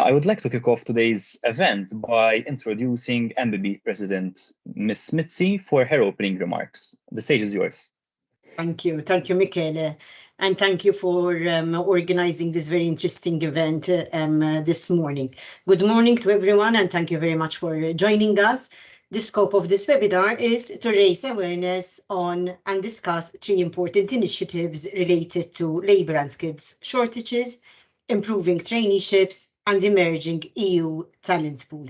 I would like to kick off today's event by introducing MBB President Ms. Mitzi for her opening remarks. The stage is yours. Thank you, Michele, and thank you for organizing this very interesting event this morning. Good morning to everyone, and thank you very much for joining us. The scope of this webinar is to raise awareness on and discuss three important initiatives related to labour and skills shortages, improving traineeships, and emerging EU talent pool.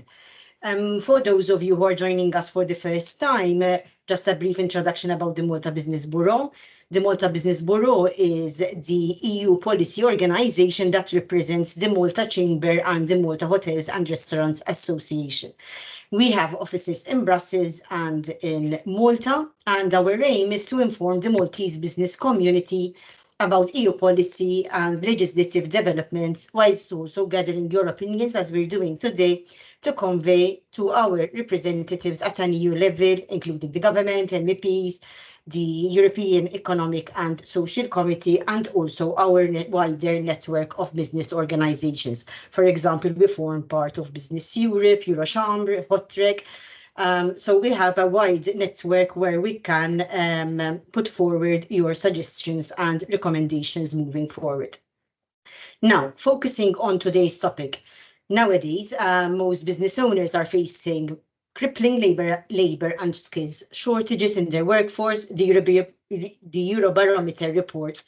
For those of you who are joining us for the first time, just a brief introduction about the Malta Business Bureau. The Malta Business Bureau is the EU policy organization that represents the Malta Chamber and the Malta Hotels and Restaurants Association. We have offices in Brussels and in Malta, and our aim is to inform the Maltese business community about EU policy and legislative developments, whilst also gathering your opinions, as we're doing today, to convey to our representatives at an EU level, including the government, MEPs, the European Economic and Social Committee, and also our wider network of business organizations. For example, we form part of Business Europe, Eurochambre, Hotrec. So we have a wide network where we can put forward your suggestions and recommendations moving forward. Now, focusing on today's topic. Nowadays, most business owners are facing crippling labor and skills shortages in their workforce. The Eurobarometer reports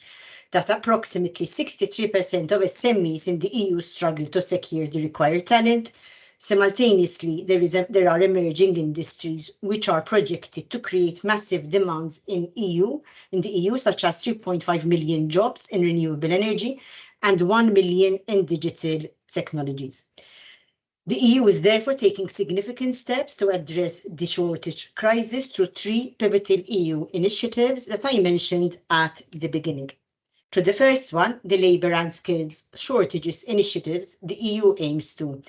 that approximately 63% of SMEs in the EU struggle to secure the required talent. Simultaneously, there are emerging industries which are projected to create massive demands in the EU, such as 2.5 million jobs in renewable energy and 1 million in digital technologies. The EU is therefore taking significant steps to address the shortage crisis through three pivotal EU initiatives that I mentioned at the beginning. To the first one, the Labour and Skills Shortages Initiatives, the EU aims to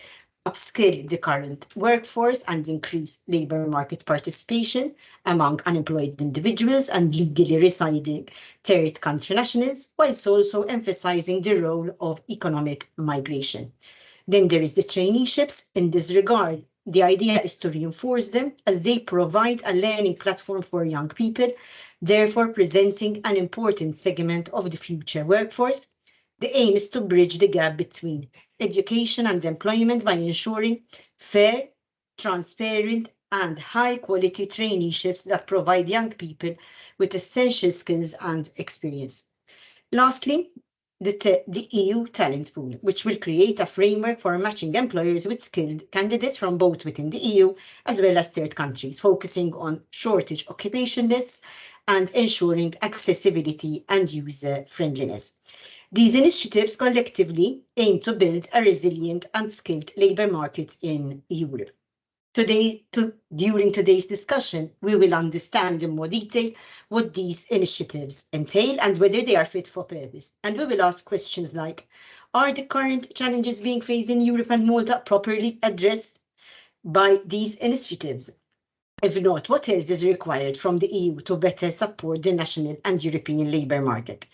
upskill the current workforce and increase labour market participation among unemployed individuals and legally residing third country nationals, whilst also emphasising the role of economic migration. Then there is the traineeships. In this regard, the idea is to reinforce them as they provide a learning platform for young people, therefore presenting an important segment of the future workforce. The aim is to bridge the gap between education and employment by ensuring fair, transparent, and high-quality traineeships that provide young people with essential skills and experience. Lastly, the EU talent pool, which will create a framework for matching employers with skilled candidates from both within the EU as well as third countries, focusing on shortage occupation lists and ensuring accessibility and user friendliness. These initiatives collectively aim to build a resilient and skilled labour market in Europe. During today's discussion, we will understand in more detail what these initiatives entail and whether they are fit for purpose. And we will ask questions like, are the current challenges being faced in Europe and Malta properly addressed by these initiatives? If not, what else is required from the EU to better support the national and European labour market?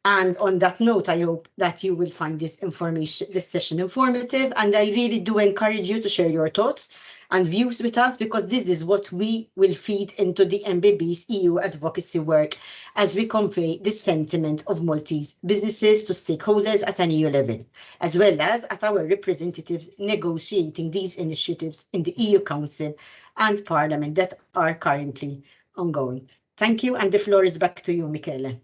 And on that note, I hope that you will find this session informative, and I really do encourage you to share your thoughts and views with us, because this is what we will feed into the MBB's EU advocacy work as we convey the sentiment of Maltese businesses to stakeholders at an EU level, as well as at our representatives negotiating these initiatives in the EU Council and Parliament that are currently ongoing. Thank you, and the floor is back to you, Michele.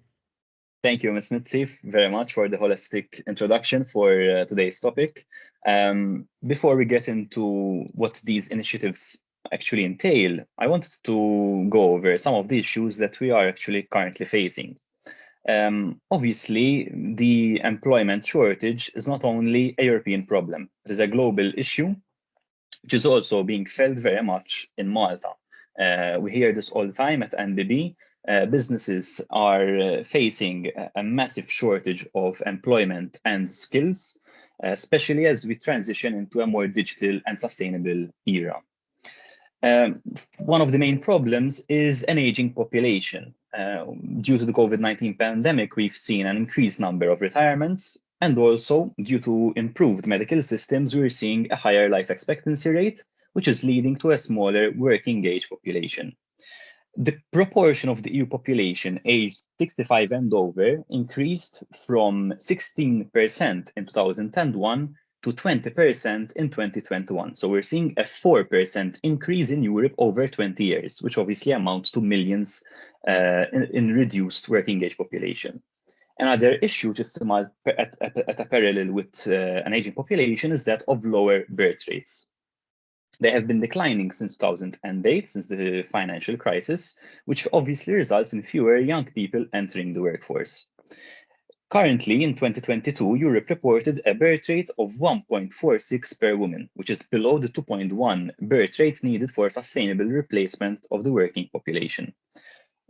Thank you, Ms. Mitzi, very much for the holistic introduction for today's topic. Before we get into what these initiatives actually entail, I wanted to go over some of the issues that we are actually currently facing. Obviously, the employment shortage is not only a European problem, it is a global issue, which is also being felt very much in Malta. We hear this all the time at MBB. Businesses are facing a massive shortage of employment and skills, especially as we transition into a more digital and sustainable era. One of the main problems is an aging population. Due to the COVID-19 pandemic, we've seen an increased number of retirements, And also, due to improved medical systems, we're seeing a higher life expectancy rate, which is leading to a smaller working age population. The proportion of the EU population aged 65 and over increased from 16% in 2001 to 20% in 2021. So we're seeing a 4% increase in Europe over 20 years, which obviously amounts to millions in reduced working age population. Another issue, which is at a parallel with an aging population, is that of lower birth rates. They have been declining since 2008, since the financial crisis, which obviously results in fewer young people entering the workforce. Currently, in 2022, Europe reported a birth rate of 1.46 per woman, which is below the 2.1 birth rate needed for sustainable replacement of the working population.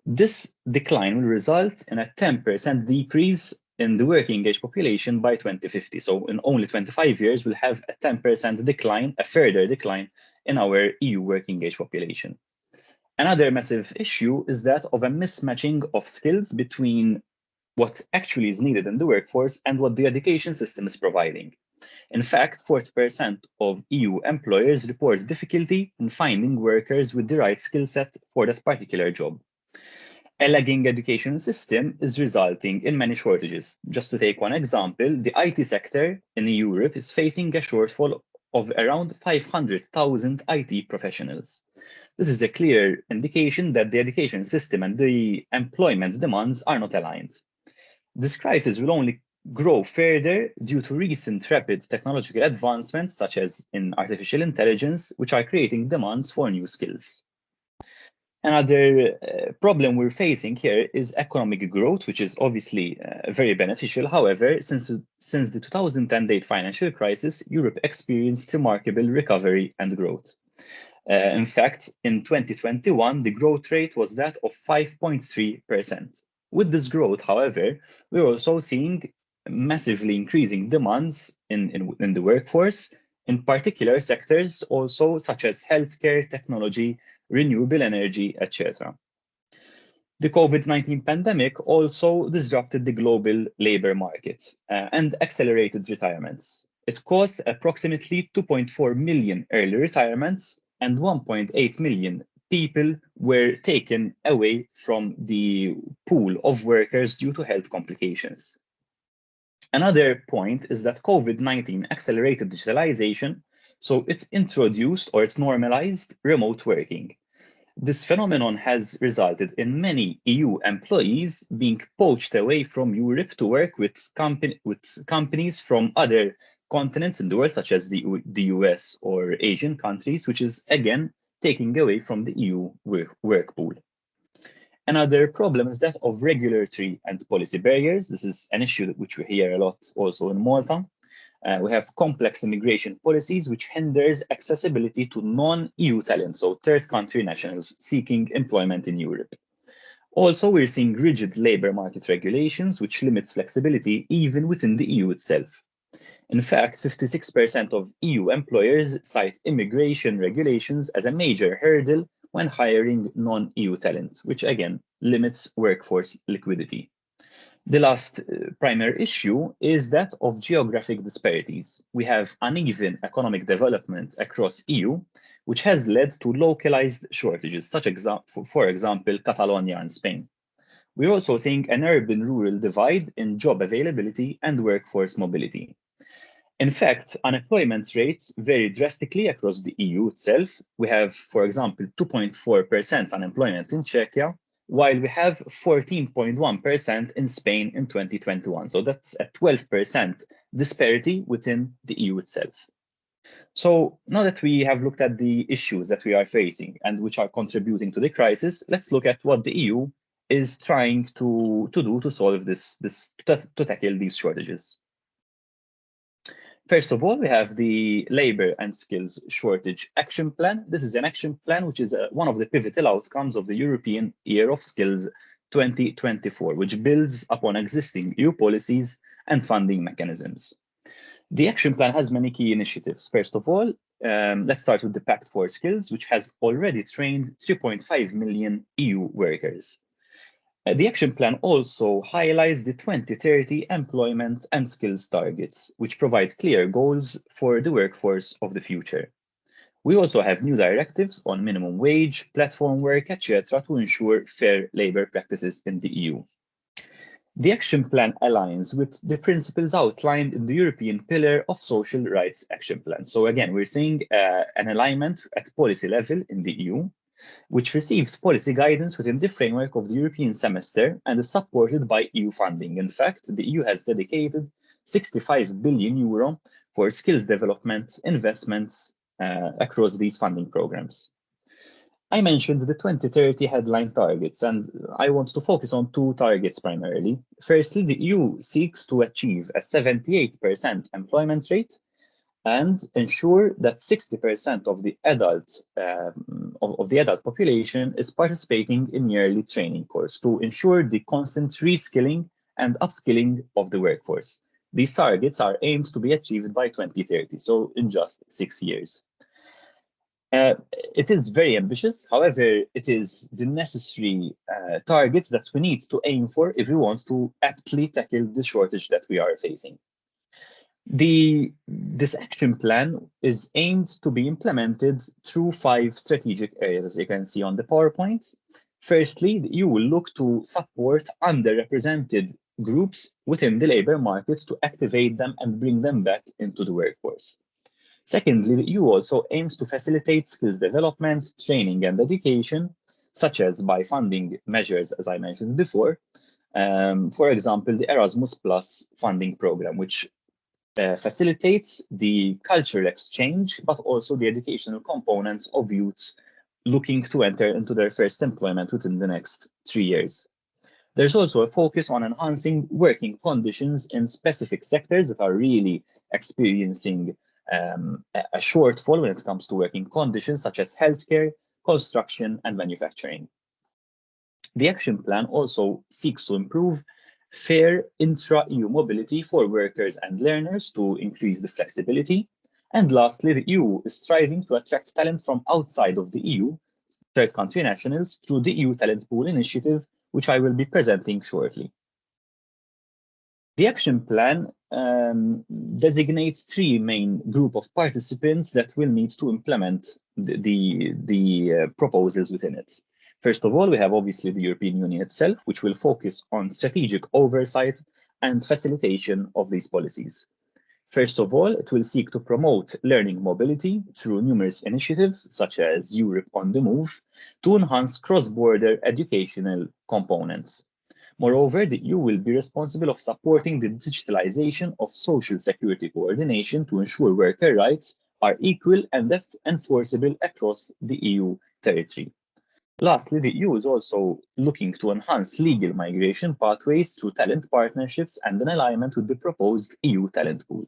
This decline will result in a 10% decrease in the working age population by 2050. So in only 25 years, we'll have a 10% decline, a further decline in our EU working age population. Another massive issue is that of a mismatching of skills between what actually is needed in the workforce and what the education system is providing. In fact, 40% of EU employers report difficulty in finding workers with the right skill set for that particular job. A lagging education system is resulting in many shortages. Just to take one example, the IT sector in Europe is facing a shortfall of around 500,000 IT professionals. This is a clear indication that the education system and the employment demands are not aligned. This crisis will only grow further due to recent rapid technological advancements, such as in artificial intelligence, which are creating demands for new skills. Another problem we're facing here is economic growth, which is obviously very beneficial. However, since the 2008 financial crisis, Europe experienced remarkable recovery and growth. In fact, in 2021, the growth rate was that of 5.3%. With this growth, however, we're also seeing massively increasing demands in the workforce, in particular sectors also such as healthcare, technology, renewable energy, etc. The COVID-19 pandemic also disrupted the global labor market and accelerated retirements. It caused approximately 2.4 million early retirements and 1.8 million people were taken away from the pool of workers due to health complications. Another point is that COVID-19 accelerated digitalization, so it's introduced or it's normalized remote working. This phenomenon has resulted in many EU employees being poached away from Europe to work with companies from other continents in the world, such as the US or Asian countries, which is again taking away from the EU work pool. Another problem is that of regulatory and policy barriers. This is an issue which we hear a lot also in Malta. We have complex immigration policies which hinders accessibility to non-EU talent, so third country nationals seeking employment in Europe. Also, we're seeing rigid labor market regulations which limits flexibility even within the EU itself. In fact, 56% of EU employers cite immigration regulations as a major hurdle when hiring non-EU talent, which again limits workforce liquidity. The last primary issue is that of geographic disparities. We have uneven economic development across EU, which has led to localized shortages, for example, Catalonia and Spain. We're also seeing an urban-rural divide in job availability and workforce mobility. In fact, unemployment rates vary drastically across the EU itself. We have, for example, 2.4% unemployment in Czechia, while we have 14.1% in Spain in 2021. So that's a 12% disparity within the EU itself. So now that we have looked at the issues that we are facing and which are contributing to the crisis, let's look at what the EU is trying to do to solve to tackle these shortages. First of all, we have the Labour and Skills Shortage Action Plan. This is an action plan which is one of the pivotal outcomes of the European Year of Skills 2024, which builds upon existing EU policies and funding mechanisms. The action plan has many key initiatives. First of all, let's start with the Pact for Skills, which has already trained 3.5 million EU workers. The action plan also highlights the 2030 employment and skills targets, which provide clear goals for the workforce of the future. We also have new directives on minimum wage, platform work, etc., to ensure fair labour practices in the EU. The action plan aligns with the principles outlined in the European Pillar of Social Rights Action Plan. So again, we're seeing an alignment at policy level in the EU, which receives policy guidance within the framework of the European semester and is supported by EU funding. In fact, the EU has dedicated 65 billion euro for skills development investments across these funding programs. I mentioned the 2030 headline targets, and I want to focus on two targets primarily. Firstly, the EU seeks to achieve a 78% employment rate and ensure that 60% of the adult population is participating in yearly training course to ensure the constant reskilling and upskilling of the workforce. These targets are aimed to be achieved by 2030, so in just 6 years. It is very ambitious. However, it is the necessary targets that we need to aim for if we want to aptly tackle the shortage that we are facing. This action plan is aimed to be implemented through 5 strategic areas, as you can see on the PowerPoint. Firstly, the EU will look to support underrepresented groups within the labour market to activate them and bring them back into the workforce. Secondly, the EU also aims to facilitate skills development, training and education, such as by funding measures, as I mentioned before. For example, the Erasmus Plus funding program, which facilitates the cultural exchange, but also the educational components of youths looking to enter into their first employment within the next 3 years. There's also a focus on enhancing working conditions in specific sectors that are really experiencing a shortfall when it comes to working conditions, such as healthcare, construction, and manufacturing. The action plan also seeks to improve fair intra-EU mobility for workers and learners to increase the flexibility. And lastly, the EU is striving to attract talent from outside of the EU, third country nationals, through the EU Talent Pool initiative, which I will be presenting shortly. The action plan designates 3 main group of participants that will need to implement the proposals within it. First of all, we have obviously the European Union itself, which will focus on strategic oversight and facilitation of these policies. First of all, it will seek to promote learning mobility through numerous initiatives, such as Europe on the Move, to enhance cross-border educational components. Moreover, the EU will be responsible of supporting the digitalization of social security coordination to ensure worker rights are equal and enforceable across the EU territory. Lastly, the EU is also looking to enhance legal migration pathways through talent partnerships and in alignment with the proposed EU talent pool.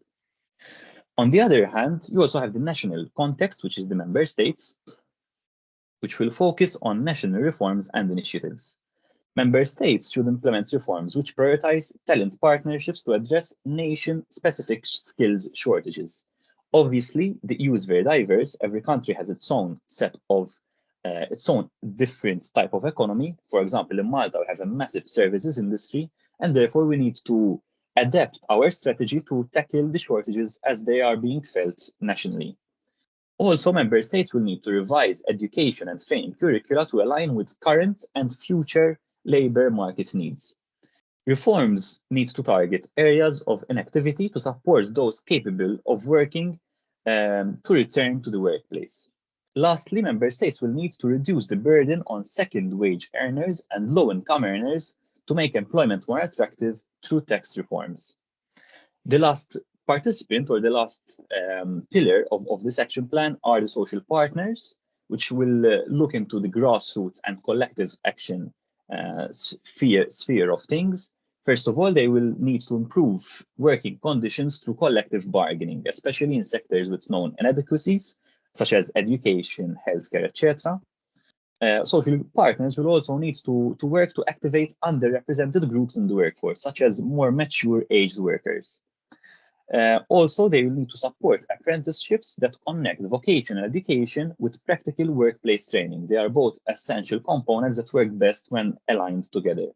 On the other hand, you also have the national context, which is the member states, which will focus on national reforms and initiatives. Member states should implement reforms which prioritize talent partnerships to address nation-specific skills shortages. Obviously, the EU is very diverse. Every country has its own set of its own different type of economy. For example, in Malta, we have a massive services industry, and therefore we need to adapt our strategy to tackle the shortages as they are being felt nationally. Also, member states will need to revise education and training curricula to align with current and future labour market needs. Reforms need to target areas of inactivity to support those capable of working to return to the workplace. Lastly, member states will need to reduce the burden on second wage earners and low-income earners to make employment more attractive through tax reforms. The last participant, or the last pillar of this action plan, are the social partners, which will look into the grassroots and collective action sphere of things. First of all, they will need to improve working conditions through collective bargaining, especially in sectors with known inadequacies, such as education, healthcare, etc. Social partners will also need to work to activate underrepresented groups in the workforce, such as more mature aged workers. Also, they will need to support apprenticeships that connect vocational education with practical workplace training. They are both essential components that work best when aligned together.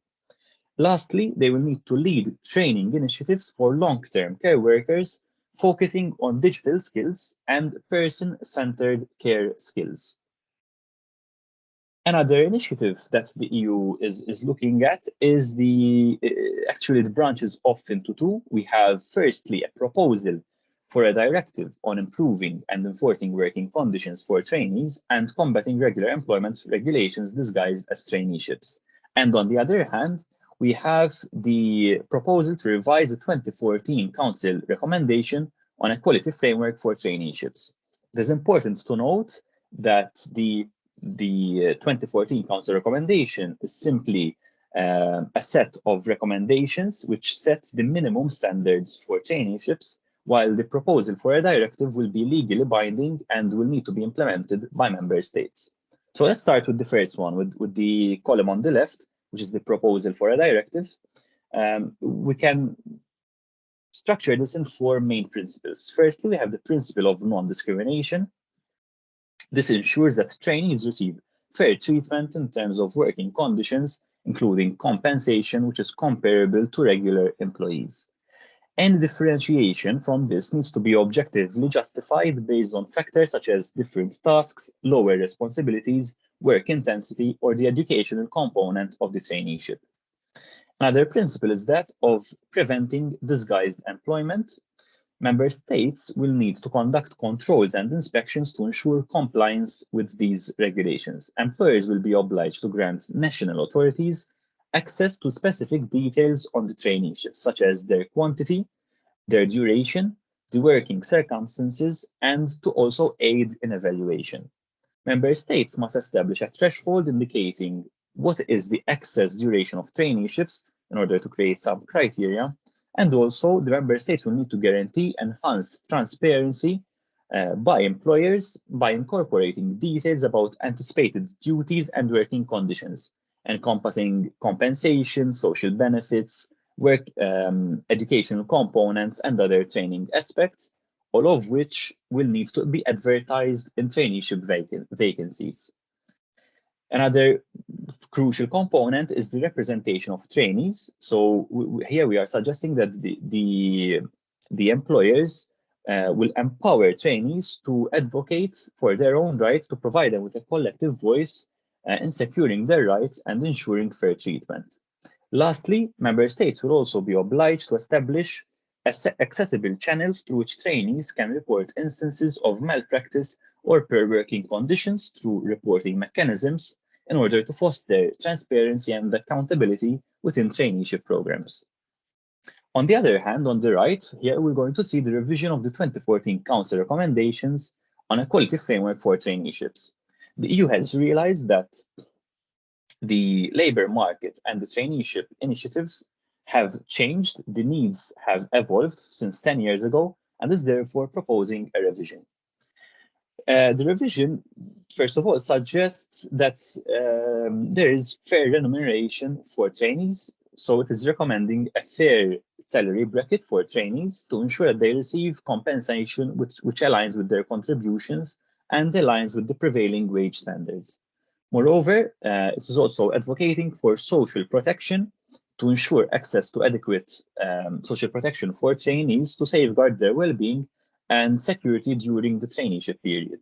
Lastly, they will need to lead training initiatives for long-term care workers, focusing on digital skills and person-centered care skills. Another initiative that the EU is looking at is actually the branches off into two. We have firstly a proposal for a directive on improving and enforcing working conditions for trainees and combating regular employment regulations disguised as traineeships. And on the other hand, we have the proposal to revise the 2014 Council recommendation on a quality framework for traineeships. It is important to note that the 2014 Council recommendation is simply a set of recommendations which sets the minimum standards for traineeships, while the proposal for a directive will be legally binding and will need to be implemented by member states. So let's start with the first one, with the column on the left, which is the proposal for a directive. We can structure this in four main principles. Firstly, we have the principle of non-discrimination. This ensures that trainees receive fair treatment in terms of working conditions, including compensation, which is comparable to regular employees. Any differentiation from this needs to be objectively justified based on factors such as different tasks, lower responsibilities, work intensity, or the educational component of the traineeship. Another principle is that of preventing disguised employment. Member states will need to conduct controls and inspections to ensure compliance with these regulations. Employers will be obliged to grant national authorities access to specific details on the traineeships, such as their quantity, their duration, the working circumstances, and to also aid in evaluation. Member states must establish a threshold indicating what is the excess duration of traineeships in order to create some criteria. And also, the member states will need to guarantee enhanced transparency by employers by incorporating details about anticipated duties and working conditions, encompassing compensation, social benefits, work educational components, and other training aspects, all of which will need to be advertised in traineeship vacancies. Another crucial component is the representation of trainees. So here we are suggesting that the employers will empower trainees to advocate for their own rights, to provide them with a collective voice in securing their rights and ensuring fair treatment. Lastly, member states will also be obliged to establish accessible channels through which trainees can report instances of malpractice or poor working conditions through reporting mechanisms in order to foster transparency and accountability within traineeship programs. On the other hand, on the right, here we're going to see the revision of the 2014 Council recommendations on a quality framework for traineeships. The EU has realized that the labor market and the traineeship initiatives have changed, the needs have evolved since 10 years ago, and is therefore proposing a revision. The revision, first of all, suggests that there is fair remuneration for trainees, so it is recommending a fair salary bracket for trainees to ensure that they receive compensation which aligns with their contributions and aligns with the prevailing wage standards. Moreover, it is also advocating for social protection to ensure access to adequate social protection for trainees to safeguard their well-being and security during the traineeship period.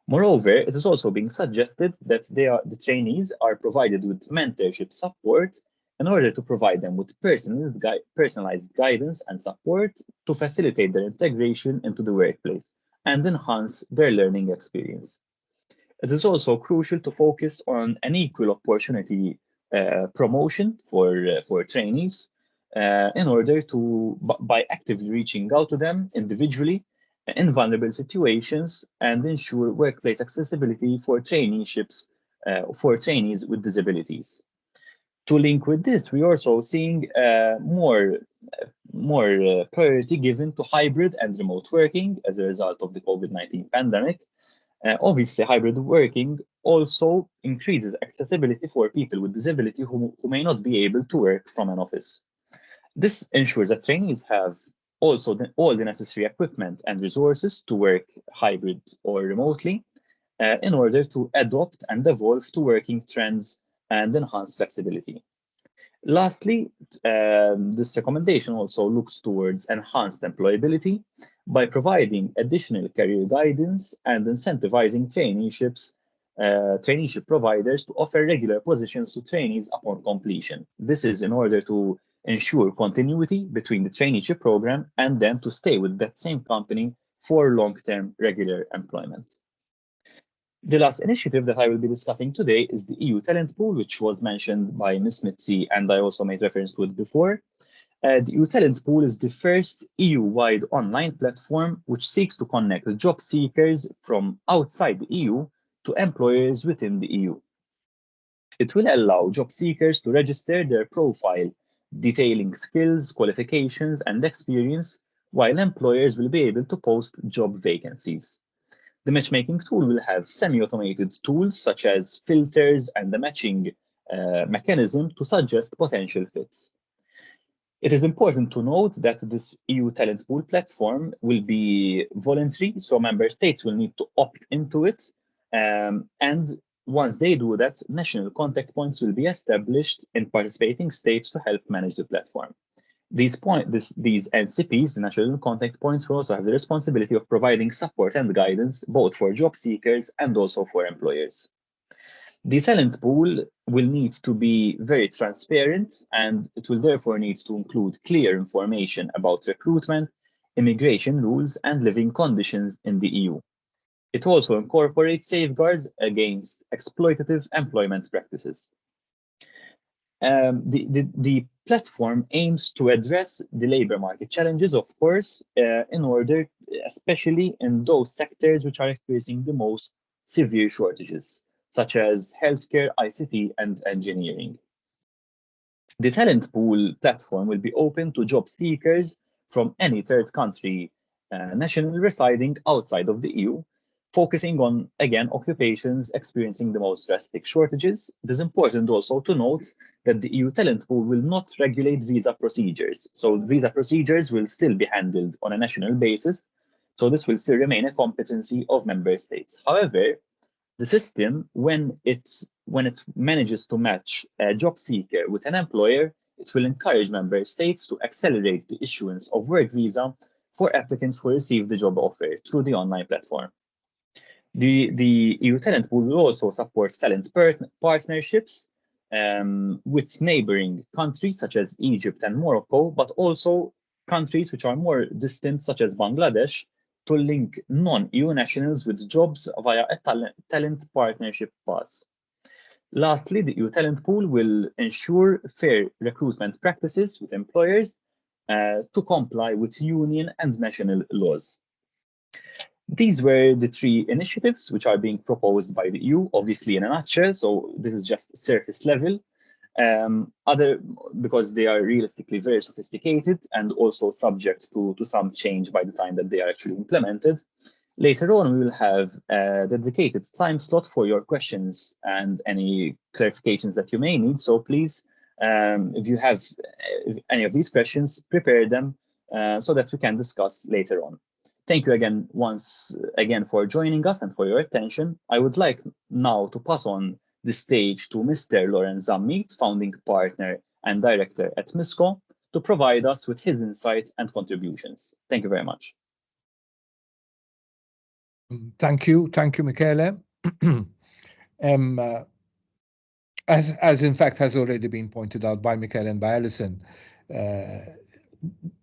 Moreover, it is also being suggested that the trainees are provided with mentorship support in order to provide them with personalized guidance and support to facilitate their integration into the workplace and enhance their learning experience. It is also crucial to focus on an equal opportunity promotion for trainees in order to, by actively reaching out to them individually in vulnerable situations and ensure workplace accessibility for traineeships for trainees with disabilities. To link with this, we're also seeing more priority given to hybrid and remote working as a result of the COVID-19 pandemic. Obviously, hybrid working also increases accessibility for people with disability who may not be able to work from an office. This ensures that trainees have also all the necessary equipment and resources to work hybrid or remotely in order to adopt and evolve to working trends and enhance flexibility. Lastly, this recommendation also looks towards enhanced employability by providing additional career guidance and incentivizing traineeship providers to offer regular positions to trainees upon completion. This is in order to ensure continuity between the traineeship program and then to stay with that same company for long-term regular employment. The last initiative that I will be discussing today is the EU Talent Pool, which was mentioned by Ms. Mitzi, and I also made reference to it before. The EU Talent Pool is the first EU-wide online platform which seeks to connect job seekers from outside the EU to employers within the EU. It will allow job seekers to register their profile, detailing skills, qualifications, and experience, while employers will be able to post job vacancies. The matchmaking tool will have semi-automated tools such as filters and the matching mechanism to suggest potential fits. It is important to note that this EU Talent Pool platform will be voluntary, so member states will need to opt into it. And once they do that, national contact points will be established in participating states to help manage the platform. These NCPs, the national contact points, will also have the responsibility of providing support and guidance both for job seekers and also for employers. The talent pool will need to be very transparent, and it will therefore need to include clear information about recruitment, immigration rules, and living conditions in the EU. It also incorporates safeguards against exploitative employment practices. The platform aims to address the labor market challenges, of course, in order, especially in those sectors which are experiencing the most severe shortages, such as healthcare, ICT, and engineering. The talent pool platform will be open to job seekers from any third country national residing outside of the EU, focusing on, again, occupations experiencing the most drastic shortages. It is important also to note that the EU talent pool will not regulate visa procedures. So visa procedures will still be handled on a national basis. So this will still remain a competency of member states. However, the system, when it manages to match a job seeker with an employer, it will encourage member states to accelerate the issuance of work visa for applicants who receive the job offer through the online platform. The EU Talent Pool will also support talent partnerships with neighboring countries such as Egypt and Morocco, but also countries which are more distant, such as Bangladesh, to link non-EU nationals with jobs via a talent partnership pass. Lastly, the EU Talent Pool will ensure fair recruitment practices with employers to comply with union and national laws. These were the three initiatives which are being proposed by the EU, obviously in a nutshell, so this is just surface level. Because they are realistically very sophisticated and also subject to some change by the time that they are actually implemented. Later on, we will have a dedicated time slot for your questions and any clarifications that you may need. So please, if you have any of these questions, prepare them so that we can discuss later on. Thank you again once again for joining us and for your attention. I would like now to pass on the stage to Mr. Lawrence Zammit, founding partner and director at MISCO, to provide us with his insights and contributions. Thank you very much. Thank you, Michele. As in fact has already been pointed out by Michele and by Alison,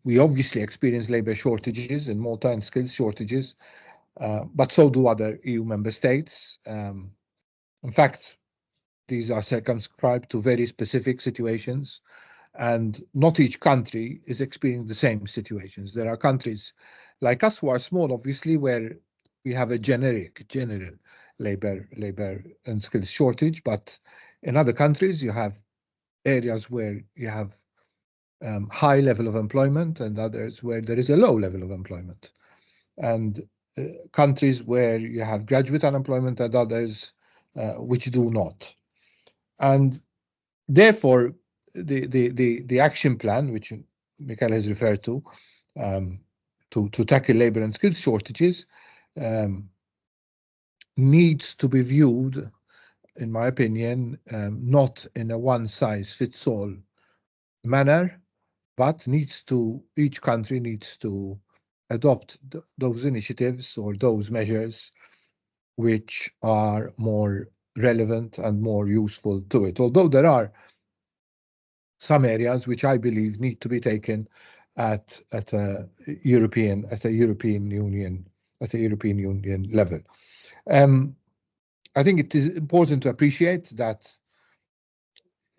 we obviously experience labor shortages in Malta and skills shortages, but so do other EU member states. In fact, these are circumscribed to very specific situations, and not each country is experiencing the same situations. There are countries like us who are small, obviously, where we have a general labor and skills shortage, but in other countries you have areas where you have high level of employment and others where there is a low level of employment, and countries where you have graduate unemployment and others which do not. And therefore, the action plan, which Michele has referred to tackle labor and skills shortages, needs to be viewed, in my opinion, not in a one-size-fits-all manner, but each country needs to adopt those initiatives or those measures which are more relevant and more useful to it. Although there are some areas which I believe need to be taken at a European Union level. I think it is important to appreciate that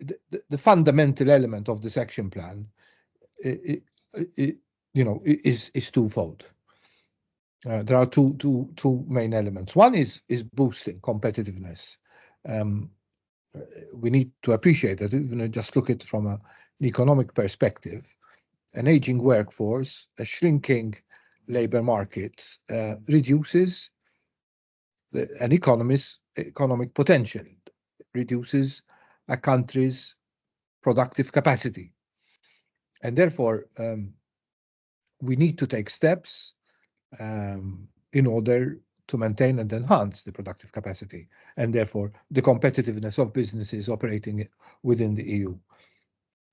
the fundamental element of this action plan, is twofold. There are two main elements. One is boosting competitiveness. We need to appreciate that, even just look at it from an economic perspective, an aging workforce, a shrinking labor market reduces an economic potential, reduces a country's productive capacity. And therefore, we need to take steps in order to maintain and enhance the productive capacity, and therefore the competitiveness of businesses operating within the EU.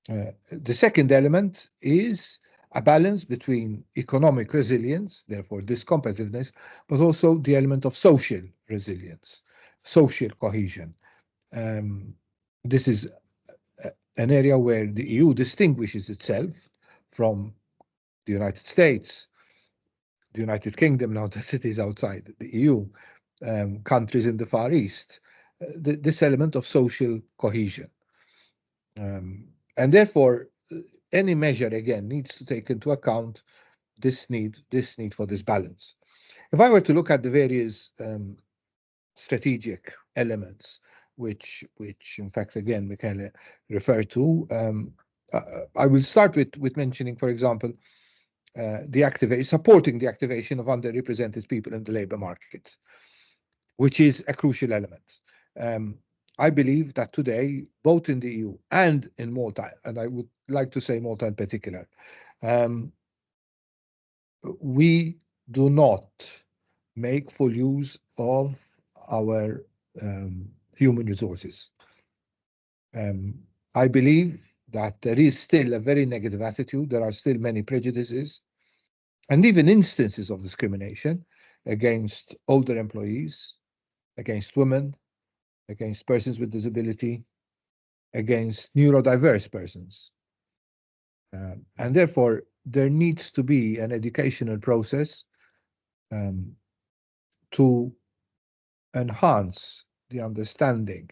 The second element is a balance between economic resilience, therefore this competitiveness, but also the element of social resilience, social cohesion. This is an area where the EU distinguishes itself from the United States, the United Kingdom, now that it is outside the EU, countries in the Far East, this element of social cohesion. And therefore, any measure, again, needs to take into account this need for this balance. If I were to look at the various strategic elements, which in fact, again, Michele referred to, I will start with mentioning, for example, supporting the activation of underrepresented people in the labor market, which is a crucial element. I believe that today, both in the EU and in Malta, and I would like to say Malta in particular, we do not make full use of our human resources. I believe that there is still a very negative attitude. There are still many prejudices and even instances of discrimination against older employees, against women, against persons with disability, against neurodiverse persons. And therefore, there needs to be an educational process to enhance the understanding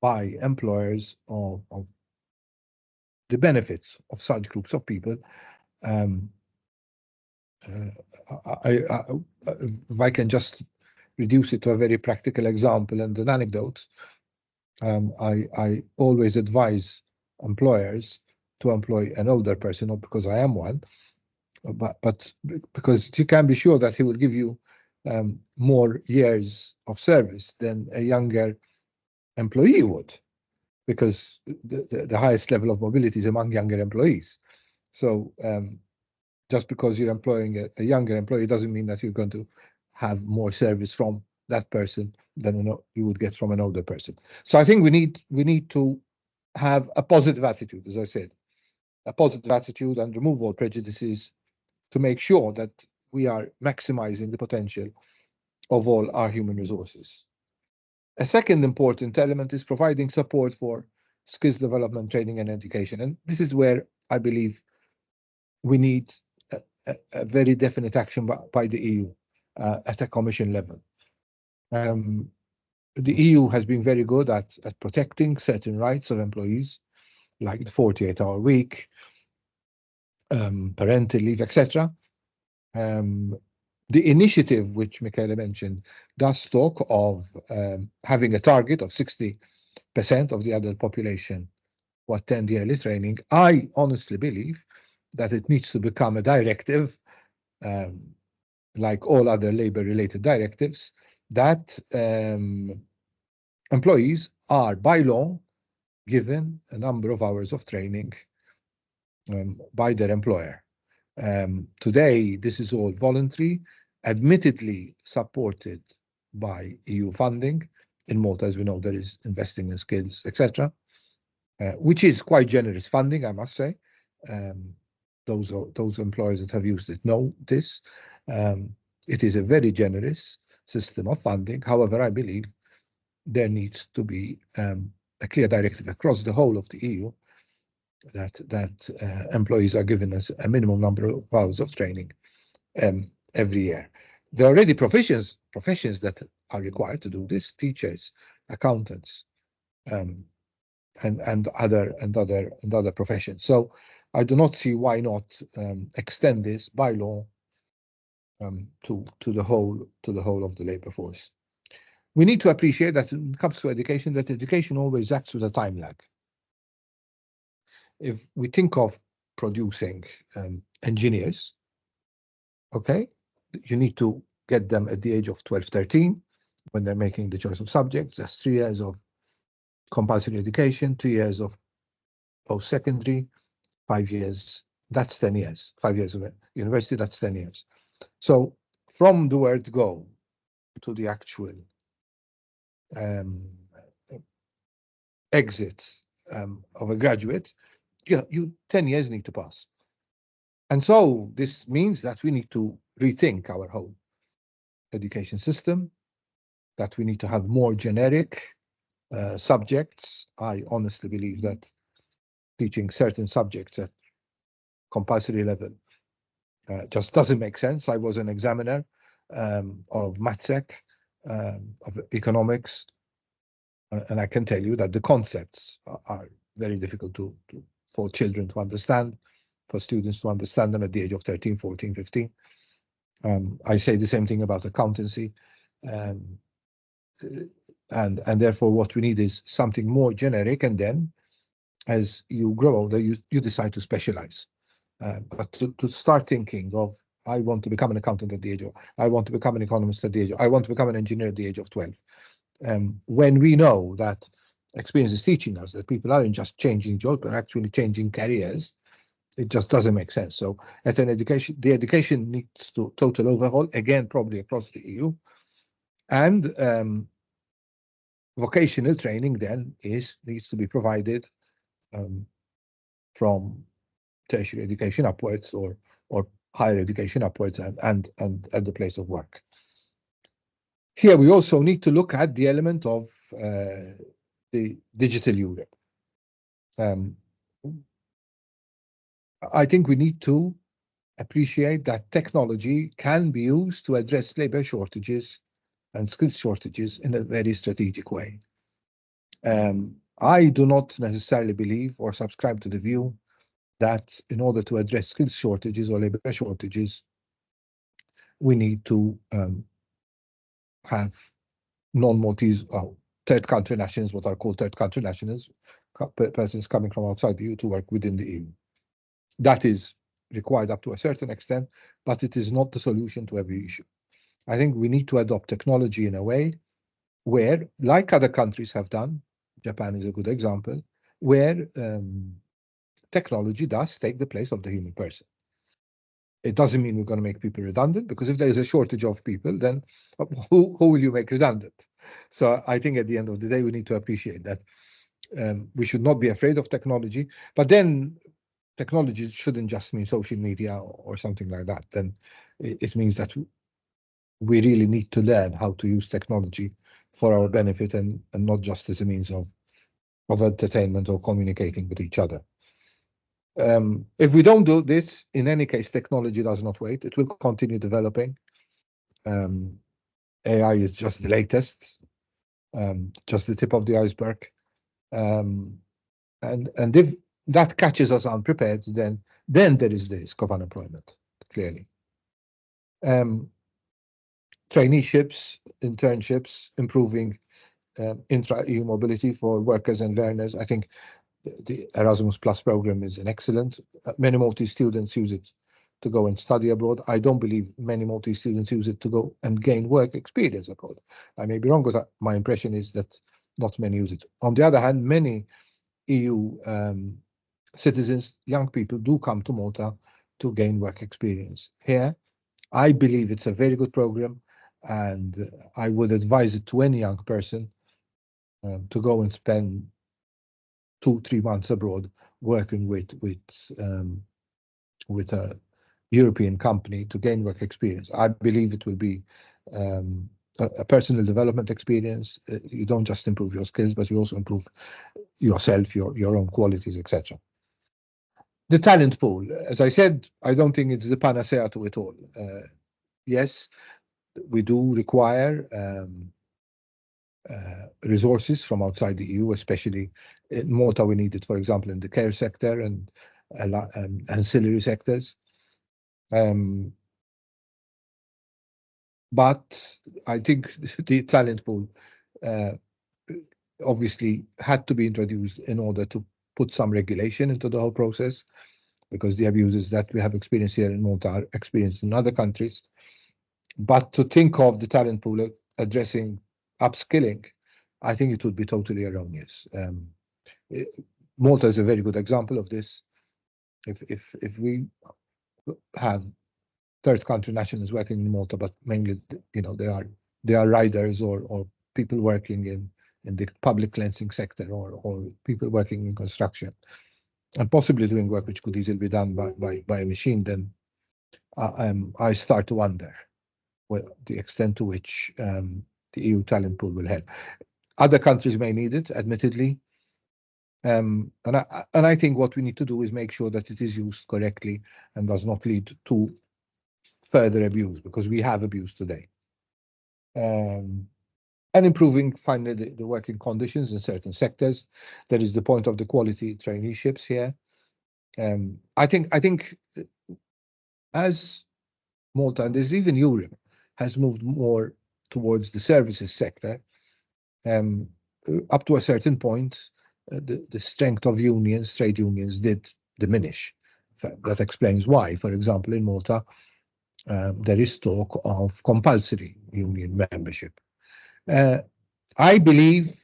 by employers of the benefits of such groups of people. If I can just reduce it to a very practical example and an anecdote, I always advise employers to employ an older person, not because I am one, but because you can be sure that he will give you more years of service than a younger employee would, because the highest level of mobility is among younger employees. So just because you're employing a younger employee doesn't mean that you're going to have more service from that person than you would get from an older person. So I think we need to have a positive attitude, as I said, a positive attitude, and remove all prejudices to make sure that we are maximizing the potential of all our human resources. A second important element is providing support for skills development, training, and education. And this is where I believe we need a very definite action by the EU at a Commission level. The EU has been very good at protecting certain rights of employees, like the 48-hour week, parental leave, etc. The initiative, which Michele mentioned, does talk of having a target of 60% of the adult population who attend yearly training. I honestly believe that it needs to become a directive, like all other labor-related directives, that employees are, by law, given a number of hours of training by their employer. Today, this is all voluntary, admittedly supported by EU funding. In Malta, as we know, there is investing in skills, etc. which is quite generous funding, I must say. Those employers that have used it know this. It is a very generous system of funding. However, I believe there needs to be a clear directive across the whole of the EU that employees are given as a minimum number of hours of training every year. There are already professions that are required to do this: teachers, accountants, and other professions. So I do not see why not extend this by law to the whole of the labor force. We need to appreciate that when it comes to education, that education always acts with a time lag. If we think of producing engineers, okay, you need to get them at the age of 12, 13, when they're making the choice of subjects. That's 3 years of compulsory education, 2 years of post-secondary, 5 years, that's 10 years. 5 years of university, that's 10 years. So from the word go to the actual exit of a graduate, 10 years need to pass. And so this means that we need to rethink our whole education system, that we need to have more generic subjects. I honestly believe that teaching certain subjects at compulsory level just doesn't make sense. I was an examiner of MathSec, of economics, and I can tell you that the concepts are very difficult for children to understand, for students to understand them at the age of 13, 14, 15. I say the same thing about accountancy. And therefore what we need is something more generic, and then as you grow older, you decide to specialize. But to start thinking of, I want to become an accountant at the age of, I want to become an economist at the age of, I want to become an engineer at the age of 12. When we know that experience is teaching us that people aren't just changing jobs, but actually changing careers, it just doesn't make sense. So at an education, the education needs to total overhaul, again, probably across the EU. And vocational training then needs to be provided from tertiary education upwards, or higher education upwards, and at the place of work. Here we also need to look at the element of the digital Europe. I think we need to appreciate that technology can be used to address labor shortages and skills shortages in a very strategic way. I do not necessarily believe or subscribe to the view that in order to address skills shortages or labor shortages, we need to have non-Maltese, third country nationals, what are called third country nationals, persons coming from outside the EU to work within the EU. That is required up to a certain extent, but it is not the solution to every issue. I think we need to adopt technology in a way where, like other countries have done, Japan is a good example, where technology does take the place of the human person. It doesn't mean we're going to make people redundant, because if there is a shortage of people, then who will you make redundant? So I think at the end of the day, we need to appreciate that we should not be afraid of technology, but then technology shouldn't just mean social media or something like that. Then it means that we really need to learn how to use technology for our benefit, and not just as a means of entertainment or communicating with each other. If we don't do this, in any case, technology does not wait. It will continue developing. AI is just the latest, just the tip of the iceberg. And if that catches us unprepared, then there is the risk of unemployment, clearly. Traineeships, internships, improving intra-EU mobility for workers and learners. I think the Erasmus Plus program is an excellent. Many Maltese students use it to go and study abroad. I don't believe many Maltese students use it to go and gain work experience abroad. I may be wrong, but my impression is that not many use it. On the other hand, many EU citizens, young people, do come to Malta to gain work experience. Here, I believe it's a very good program, and I would advise it to any young person to go and spend 2-3 months abroad working with a European company to gain work experience. I believe it will be a personal development experience. You don't just improve your skills, but you also improve yourself, your own qualities, etc. The talent pool, as I said, I don't think it's the panacea to it all. Yes, we do require resources from outside the EU, especially in Malta. We need it, for example, in the care sector and ancillary sectors. But I think the talent pool obviously had to be introduced in order to put some regulation into the whole process, because the abuses that we have experienced here in Malta are experienced in other countries. But to think of the talent pool addressing upskilling, I think it would be totally erroneous. Malta is a very good example of this. If we have third country nationals working in Malta, but mainly, they are riders or people working in the public cleansing sector or people working in construction, and possibly doing work which could easily be done by a machine, then I start to wonder the extent to which the EU talent pool will help. Other countries may need it, admittedly. And I think what we need to do is make sure that it is used correctly and does not lead to further abuse, because we have abuse today. And improving finally the working conditions in certain sectors. That is the point of the quality traineeships here. I think as Malta, and there's even Europe, has moved more towards the services sector, up to a certain point, the strength of unions, trade unions, did diminish. That explains why, for example, in Malta, there is talk of compulsory union membership. I believe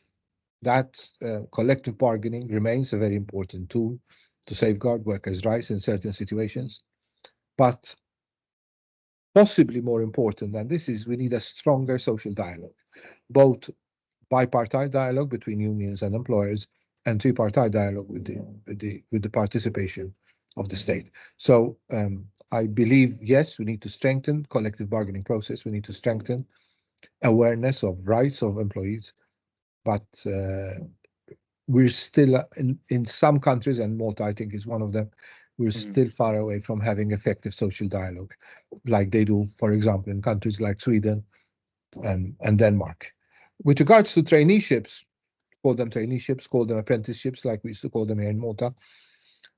that collective bargaining remains a very important tool to safeguard workers' rights in certain situations. But possibly more important than this is we need a stronger social dialogue, both bipartite dialogue between unions and employers and tripartite dialogue with the participation of the state. So I believe, yes, we need to strengthen collective bargaining process. We need to strengthen awareness of rights of employees, but we're still in some countries, and Malta, I think, is one of them, we're still far away from having effective social dialogue like they do, for example, in countries like Sweden and Denmark. With regards to traineeships, call them traineeships, call them apprenticeships, like we used to call them here in Malta,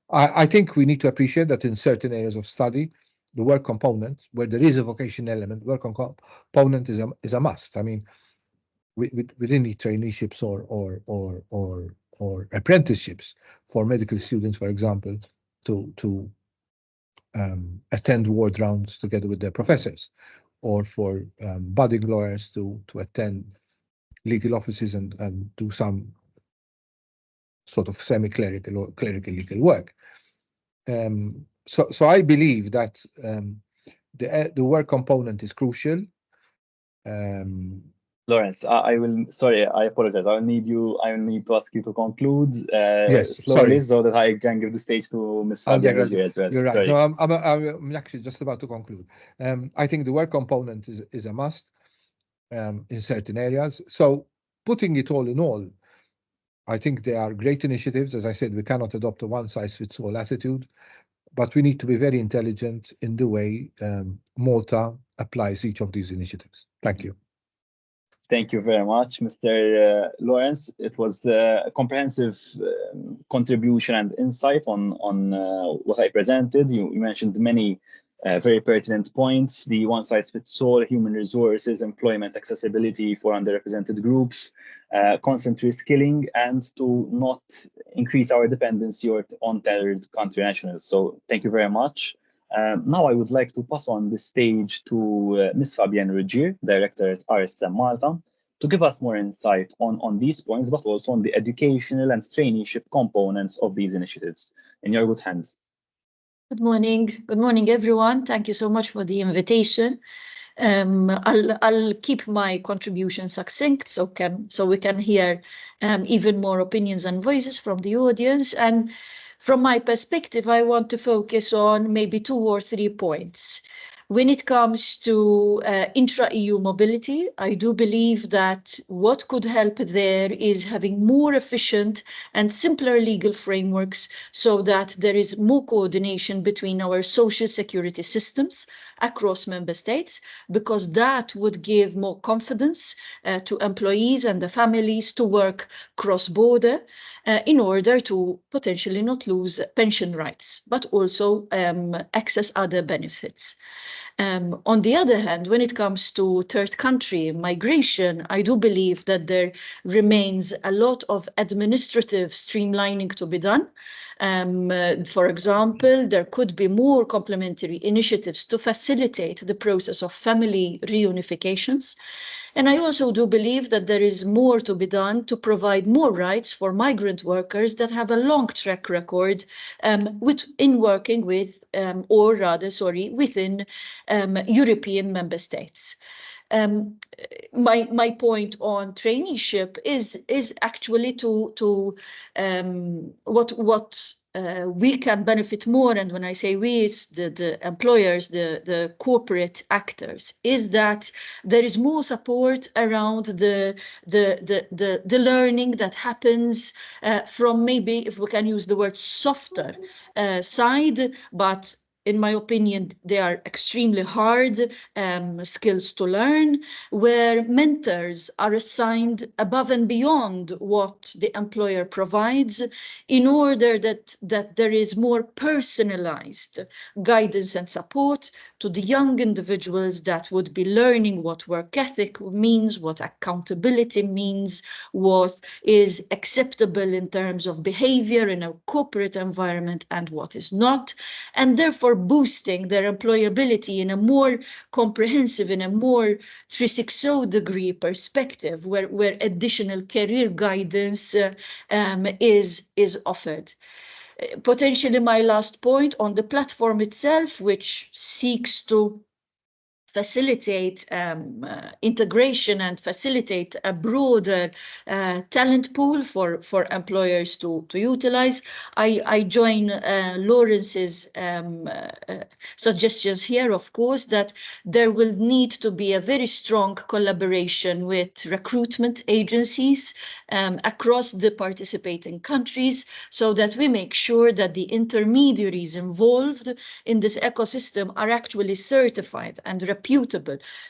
I think we need to appreciate that in certain areas of study, the work component, where there is a vocation element, work component is a must. I mean, we didn't need traineeships or apprenticeships for medical students, for example, to attend ward rounds together with their professors, or for budding lawyers to attend legal offices and do some sort of semi-clerical or clerical legal work. So I believe that the work component is crucial. Lawrence, I apologize. I will need to ask you to conclude Yes, slowly, sorry. so that I can give the stage to Ms. Fabian as well. You're right. Sorry. No, I'm actually just about to conclude. I think the work component is a must in certain areas. So putting it all in all, I think they are great initiatives. As I said, we cannot adopt a one-size-fits-all attitude, but we need to be very intelligent in the way Malta applies each of these initiatives. Thank you. Thank you very much, Mr. Lawrence. It was a comprehensive contribution and insight on what I presented. You mentioned many very pertinent points: the one-size-fits-all, human resources, employment accessibility for underrepresented groups, constant reskilling, and to not increase our dependency on third country nationals. So thank you very much. Now I would like to pass on the stage to Ms. Fabienne Regier, Director at RSM Malta, to give us more insight on these points, but also on the educational and traineeship components of these initiatives. In your good hands. Good morning. Good morning, everyone. Thank you so much for the invitation. I'll keep my contribution succinct so we can hear even more opinions and voices from the audience. And from my perspective, I want to focus on maybe 2 or 3 points. When it comes to intra-EU mobility, I do believe that what could help there is having more efficient and simpler legal frameworks so that there is more coordination between our social security systems across member states, because that would give more confidence to employees and the families to work cross-border in order to potentially not lose pension rights, but also access other benefits. On the other hand, when it comes to third country migration, I do believe that there remains a lot of administrative streamlining to be done. For example, there could be more complementary initiatives to facilitate the process of family reunifications. And I also do believe that there is more to be done to provide more rights for migrant workers that have a long track record in working with, within European member states. My point on traineeship is actually to what we can benefit more, and when I say we, it's the employers, the corporate actors, is that there is more support around the learning that happens from, maybe, if we can use the word, softer side, but in my opinion, they are extremely hard skills to learn, where mentors are assigned above and beyond what the employer provides, in order that there is more personalized guidance and support to the young individuals that would be learning what work ethic means, what accountability means, what is acceptable in terms of behavior in a corporate environment and what is not, and therefore boosting their employability in a more comprehensive, in a more 360-degree perspective, where additional career guidance is offered. Potentially my last point on the platform itself, which seeks to facilitate integration and facilitate a broader talent pool for employers to utilize. I join Lawrence's suggestions here, of course, that there will need to be a very strong collaboration with recruitment agencies across the participating countries, so that we make sure that the intermediaries involved in this ecosystem are actually certified and reputable,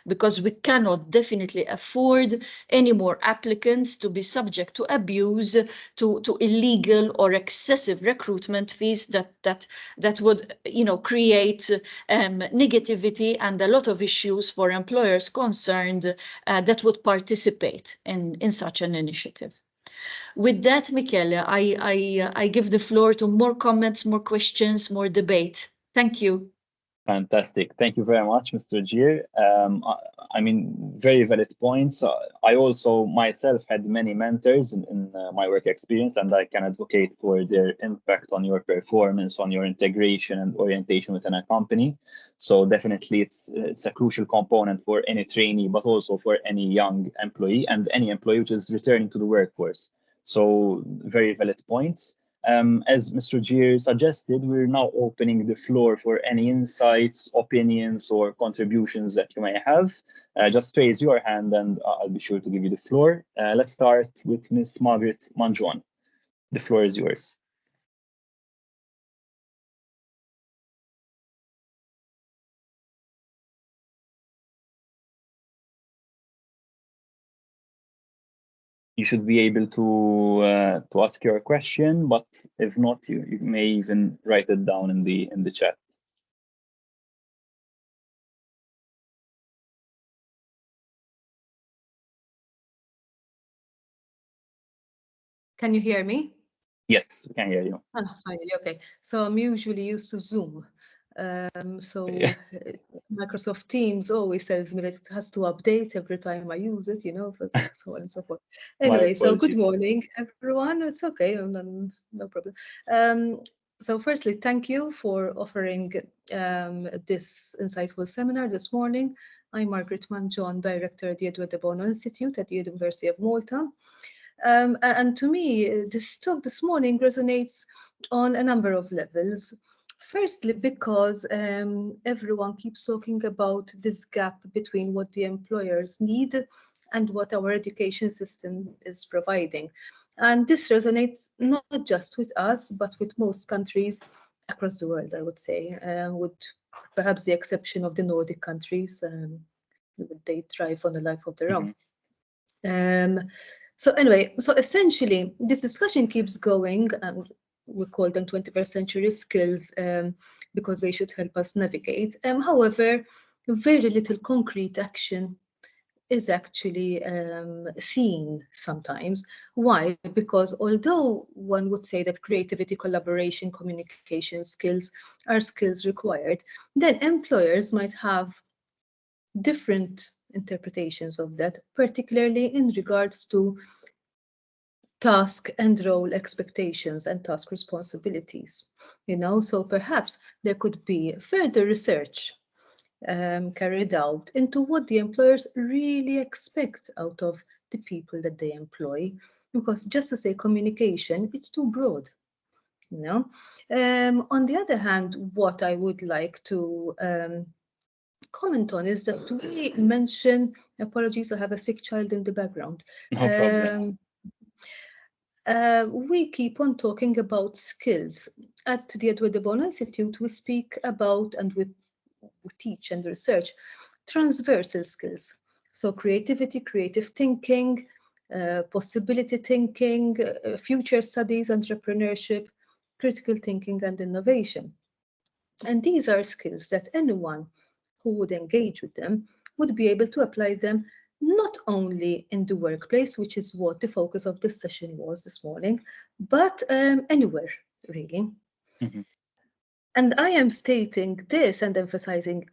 because we cannot definitely afford any more applicants to be subject to abuse, to illegal or excessive recruitment fees that would, create negativity and a lot of issues for employers concerned that would participate in such an initiative. With that, Michele, I give the floor to more comments, more questions, more debate. Thank you. Fantastic. Thank you very much, Mr. Gier. I mean, very valid points. I also myself had many mentors in my work experience, and I can advocate for their impact on your performance, on your integration and orientation within a company. So definitely it's a crucial component for any trainee, but also for any young employee and any employee which is returning to the workforce. So very valid points. As Mr. Gier suggested, we're now opening the floor for any insights, opinions, or contributions that you may have. Just raise your hand and I'll be sure to give you the floor. Let's start with Ms. Margaret Manjon. The floor is yours. You should be able to ask your question, but if not, you may even write it down in the chat. Can you hear me? Yes, we can hear you. Oh, finally, okay. So I'm usually used to Zoom. Microsoft Teams always tells me that it has to update every time I use it, so on and so forth. Anyway, so good morning, everyone. It's okay, no problem. So firstly, thank you for offering this insightful seminar this morning. I'm Margaret Manjon, Director at the Edward de Bono Institute at the University of Malta. And to me, this talk this morning resonates on a number of levels. Firstly, because everyone keeps talking about this gap between what the employers need and what our education system is providing. And this resonates not just with us, but with most countries across the world, I would say, with perhaps the exception of the Nordic countries. They thrive on a life of their own. So anyway, so essentially, this discussion keeps going, and we call them 21st century skills because they should help us navigate. However, very little concrete action is actually seen sometimes. Why? Because although one would say that creativity, collaboration, communication skills are skills required, then employers might have different interpretations of that, particularly in regards to task and role expectations and task responsibilities. So perhaps there could be further research carried out into what the employers really expect out of the people that they employ, because just to say communication, it's too broad. On the other hand, what I would like to comment on is that we mention, apologies, I have a sick child in the background. No problem. We keep on talking about skills. At the Edward de Bono Institute, we speak about and we teach and research transversal skills. So creativity, creative thinking, possibility thinking, future studies, entrepreneurship, critical thinking, and innovation. And these are skills that anyone who would engage with them would be able to apply them not only in the workplace, which is what the focus of this session was this morning, but anywhere, really. Mm-hmm. And I am stating this and emphasizing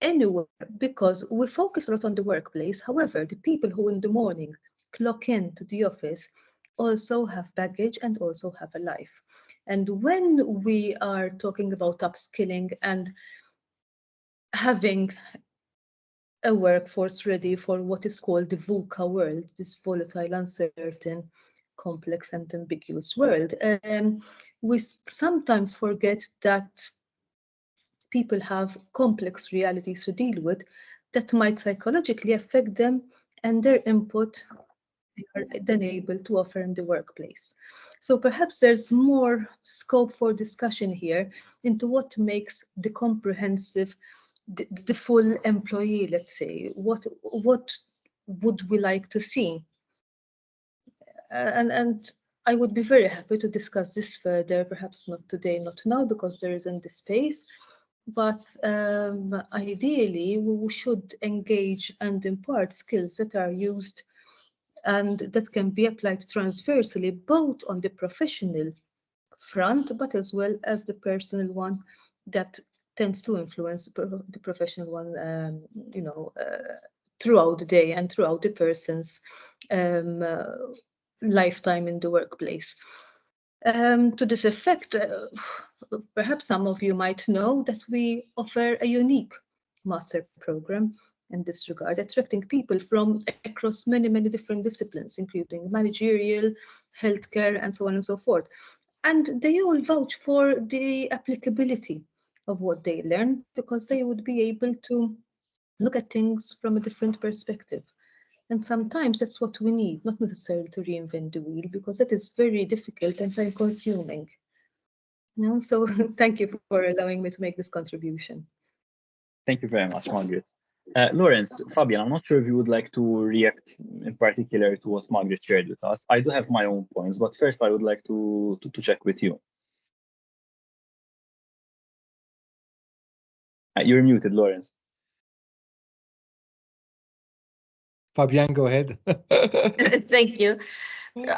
anywhere because we focus a lot on the workplace. However, the people who in the morning clock in to the office also have baggage and also have a life. And when we are talking about upskilling and having a workforce ready for what is called the VUCA world, this volatile, uncertain, complex and ambiguous world, we sometimes forget that people have complex realities to deal with that might psychologically affect them and their input they are then able to offer in the workplace. So perhaps there's more scope for discussion here into what makes the comprehensive, the full employee, let's say. What would we like to see? And I would be very happy to discuss this further, perhaps not today, not now, because there isn't the space. But ideally, we should engage and impart skills that are used and that can be applied transversally, both on the professional front, but as well as the personal one that tends to influence the professional one, throughout the day and throughout the person's lifetime in the workplace. To this effect, perhaps some of you might know that we offer a unique master program in this regard, attracting people from across many, many different disciplines, including managerial, healthcare, and so on and so forth. And they all vouch for the applicability of what they learn because they would be able to look at things from a different perspective. And sometimes that's what we need, not necessarily to reinvent the wheel, because that is very difficult and time-consuming. So thank you for allowing me to make this contribution. Thank you very much, Margaret. Lawrence, Fabian, I'm not sure if you would like to react in particular to what Margaret shared with us. I do have my own points, but first I would like to check with you. You're muted, Lawrence. Fabian, go ahead. Thank you.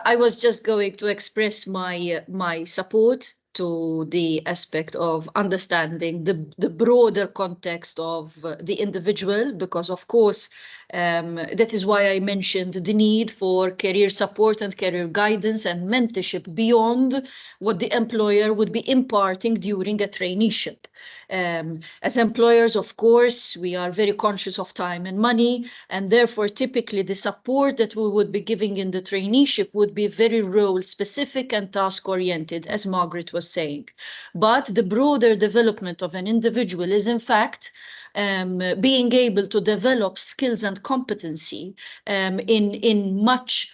I was just going to express my support to the aspect of understanding the broader context of the individual, because of course That is why I mentioned the need for career support and career guidance and mentorship beyond what the employer would be imparting during a traineeship. As employers, of course, we are very conscious of time and money, and therefore typically the support that we would be giving in the traineeship would be very role specific and task oriented, as Margaret was saying. But the broader development of an individual is in fact being able to develop skills and competency in much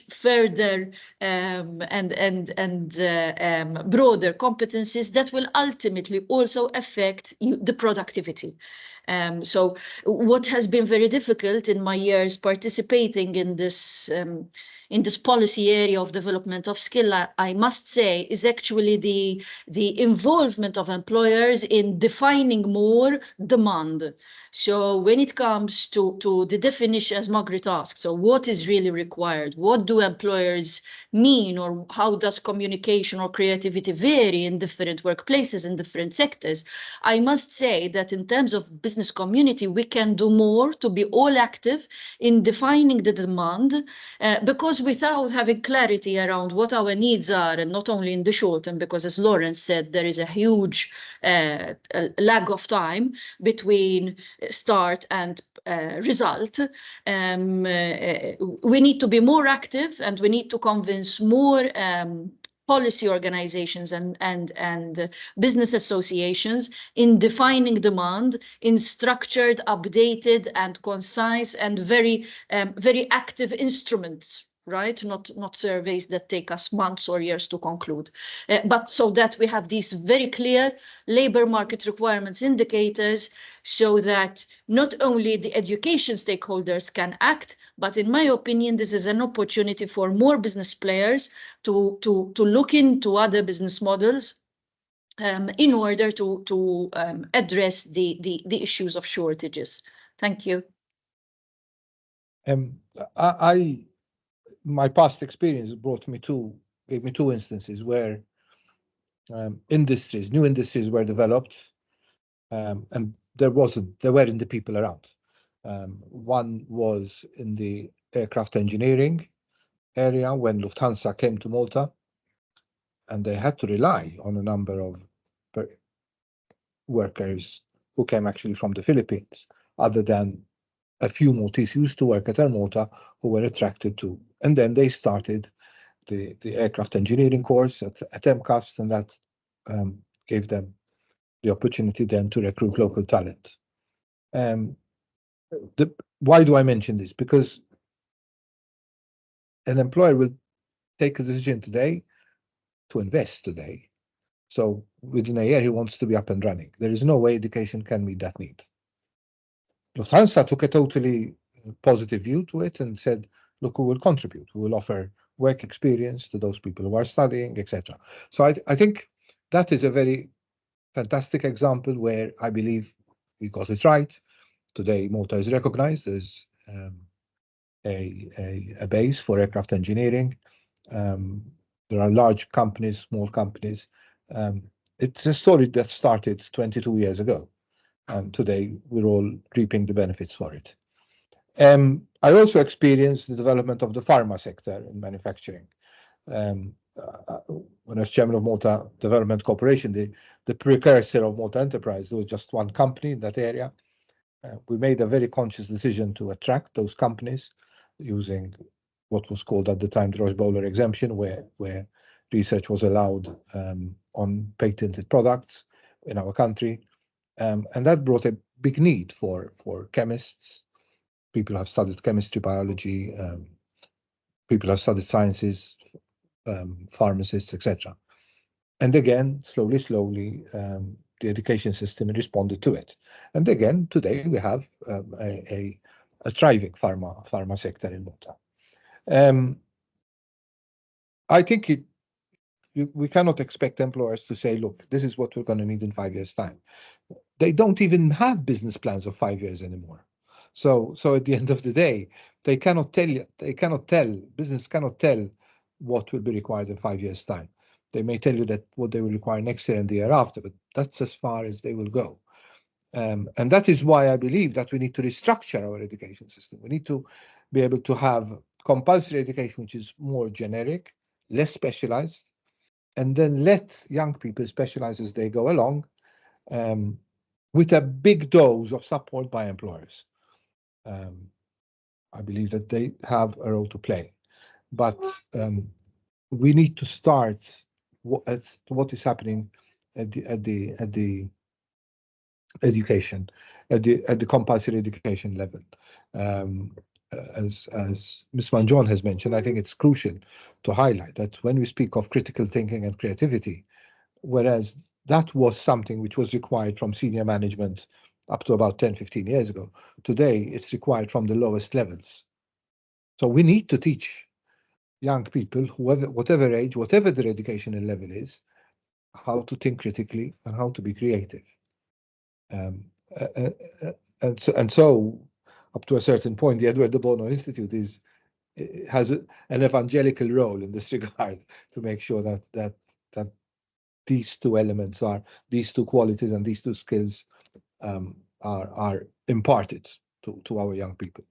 further and broader competencies that will ultimately also affect the productivity. So what has been very difficult in my years participating in this policy area of development of skill, I must say, is actually the involvement of employers in defining more demand. So when it comes to the definition, as Margaret asked, so what is really required? What do employers mean, or how does communication or creativity vary in different workplaces, in different sectors? I must say that in terms of business community, we can do more to be all active in defining the demand, because without having clarity around what our needs are, and not only in the short term, because as Lawrence said, there is a huge lag of time between start and result. We need to be more active, and we need to convince more policy organizations and business associations in defining demand in structured, updated, and concise and very active instruments. Right, not surveys that take us months or years to conclude, but so that we have these very clear labor market requirements indicators, so that not only the education stakeholders can act, but in my opinion, this is an opportunity for more business players to look into other business models in order to address the issues of shortages. Thank you. My past experience gave me two instances where new industries were developed, and there weren't the people around. One was in the aircraft engineering area when Lufthansa came to Malta, and they had to rely on a number of workers who came actually from the Philippines, other than a few Maltese used to work at Air Malta who were attracted to. And then they started the aircraft engineering course at MCAST, and that gave them the opportunity then to recruit local talent. Why do I mention this? Because an employer will take a decision today to invest today. So within a year, he wants to be up and running. There is no way education can meet that need. Lufthansa took a totally positive view to it and said, look, we will contribute. We will offer work experience to those people who are studying, etc. So I think that is a very fantastic example where I believe we got it right. Today, Malta is recognized as a base for aircraft engineering. There are large companies, small companies. It's a story that started 22 years ago, and today we're all reaping the benefits for it. I also experienced the development of the pharma sector in manufacturing. When I was chairman of Malta Development Corporation, the precursor of Malta Enterprise, there was just one company in that area. We made a very conscious decision to attract those companies using what was called at the time the Roche-Bowler exemption, where research was allowed on patented products in our country. And that brought a big need for chemists. People have studied chemistry, biology, people have studied sciences, pharmacists, etc. And again, slowly, the education system responded to it. And again, today we have a thriving pharma sector in Malta. I think we cannot expect employers to say, look, this is what we're going to need in 5 years' time. They don't even have business plans of 5 years anymore. So at the end of the day, business cannot tell what will be required in 5 years' time. They may tell you that what they will require next year and the year after, but that's as far as they will go. And that is why I believe that we need to restructure our education system. We need to be able to have compulsory education, which is more generic, less specialized, and then let young people specialize as they go along, with a big dose of support by employers. I believe that they have a role to play, but we need to start what is happening at the education, at the compulsory education level. As Ms. Manjon has mentioned, I think it's crucial to highlight that when we speak of critical thinking and creativity, whereas that was something which was required from senior management up to about 10, 15 years ago, today it's required from the lowest levels. So we need to teach young people, whatever age, whatever their educational level is, how to think critically and how to be creative. And so up to a certain point, the Edward de Bono Institute has an evangelical role in this regard to make sure that these two elements these two qualities and these two skills are imparted to our young people.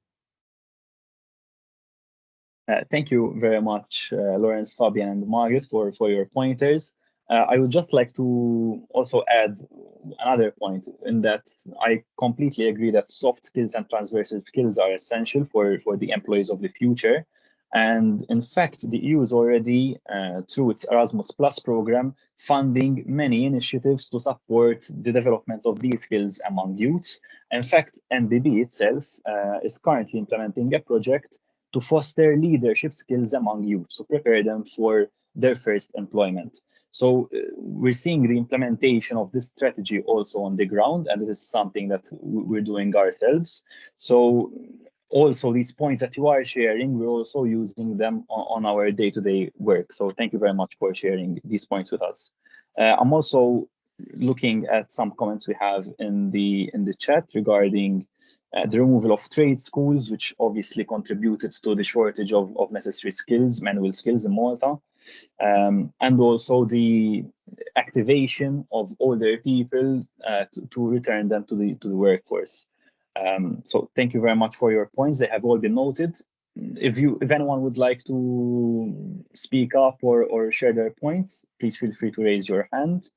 Thank you very much, Lawrence, Fabian, and Margaret, for your pointers. I would just like to also add another point in that I completely agree that soft skills and transversal skills are essential for the employees of the future. And in fact, the EU is already, through its Erasmus Plus program, funding many initiatives to support the development of these skills among youths. In fact, MBB itself is currently implementing a project to foster leadership skills among youth, to prepare them for their first employment. So we're seeing the implementation of this strategy also on the ground, and this is something that we're doing ourselves. So also these points that you are sharing, we're also using them on our day-to-day work. So thank you very much for sharing these points with us. I'm also looking at some comments we have in the chat regarding the removal of trade schools, which obviously contributed to the shortage of necessary skills, manual skills in Malta, and also the activation of older people to return them to the workforce. So thank you very much for your points. They have all been noted. If anyone would like to speak up or share their points, please feel free to raise your hand.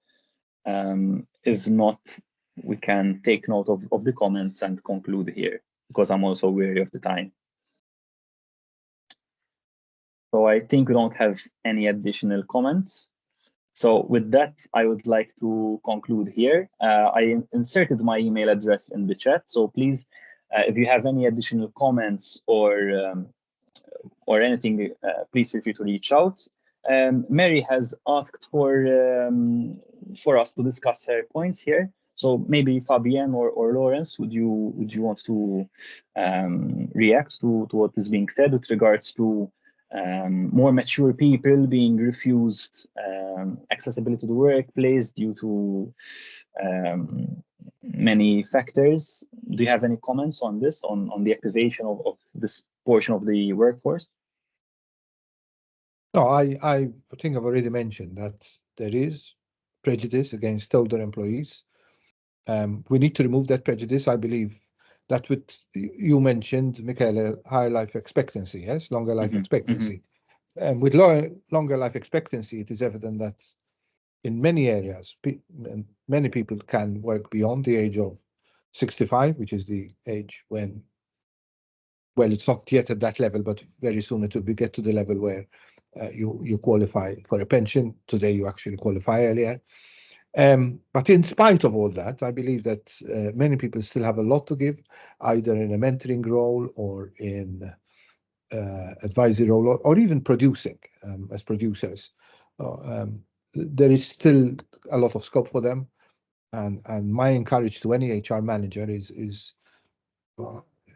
If not, we can take note of the comments and conclude here, because I'm also wary of the time. So I think we don't have any additional comments. So with that, I would like to conclude here. I inserted my email address in the chat, so please, if you have any additional comments or anything, please feel free to reach out. Mary has asked for us to discuss her points here. So maybe Fabienne or Lawrence, would you want to react to what is being said with regards to more mature people being refused accessibility to the workplace due to many factors? Do you have any comments on this, on the activation of this portion of the workforce? No, I think I've already mentioned that there is prejudice against older employees. We need to remove that prejudice. I believe that you mentioned, Michaela, higher life expectancy, yes, longer life expectancy. And with longer life expectancy, it is evident that in many areas, many people can work beyond the age of 65, which is the age when, well, it's not yet at that level, but very soon it will get to the level where you qualify for a pension. Today, you actually qualify earlier. But in spite of all that, I believe that many people still have a lot to give, either in a mentoring role or in advisory role, or even producing as producers. There is still a lot of scope for them, and my encouragement to any HR manager is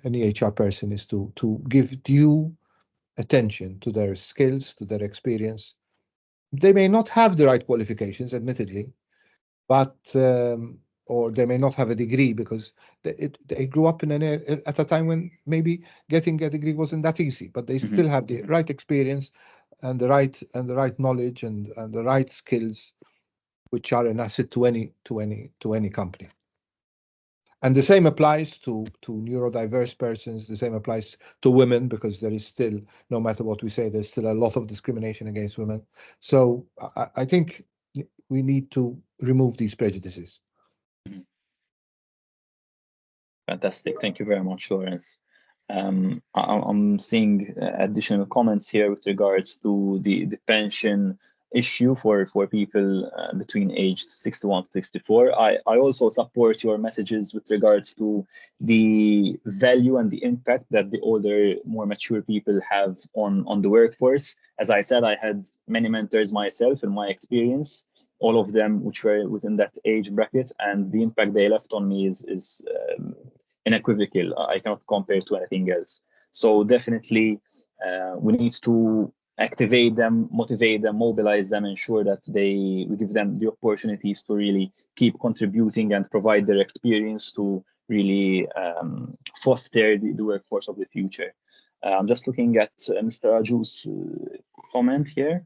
any HR person is to give due attention to their skills, to their experience. They may not have the right qualifications, admittedly, but or they may not have a degree because they grew up at a time when maybe getting a degree wasn't that easy, but they still have the right experience and the right knowledge and the right skills, which are an asset to any company. And the same applies to neurodiverse persons. The same applies to women, because there is still, no matter what we say, there's still a lot of discrimination against women. So I think we need to remove these prejudices. Fantastic. Thank you very much, Lawrence. I'm seeing additional comments here with regards to the pension issue for people between age 61 to 64. I also support your messages with regards to the value and the impact that the older, more mature people have on the workforce. As I said, I had many mentors myself in my experience, all of them which were within that age bracket, and the impact they left on me is unequivocal. I cannot compare to anything else. So definitely we need to activate them, motivate them, mobilize them, ensure that we give them the opportunities to really keep contributing and provide their experience to really foster the workforce of the future. I'm just looking at Mr. Raju's comment here,